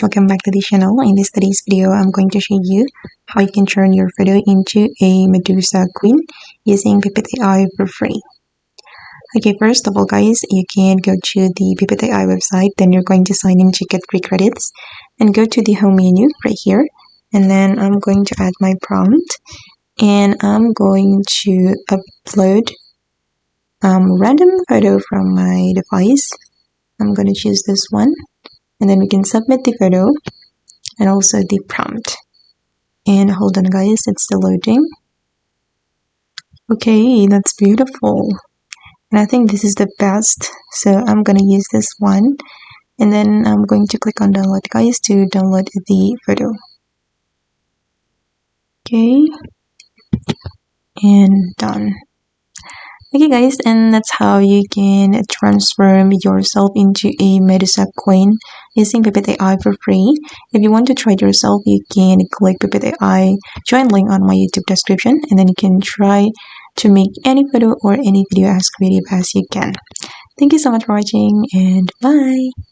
Welcome back to the channel. In today's video, I'm going to show you how you can turn your photo into a Medusa Queen using Pippit AI for free. Okay, first of all guys, you can go to the Pippit AI website, then you're going to sign in to get free credits and go to the home menu right here, and then I'm going to add my prompt and I'm going to upload random photo from my device. I'm going to choose this one, and then we can submit the photo and also the prompt. And hold on guys, it's still loading. Okay, that's beautiful. And I think this is the best, so I'm gonna use this one, and then I'm going to click on download guys to download the photo. Okay, and done. Okay guys, and that's how you can transform yourself into a Medusa Queen using Pippit AI for free. If you want to try it yourself, you can click Pippit AI join link on my YouTube description, and then you can try to make any photo or any video as creative as you can. Thank you so much for watching, and bye!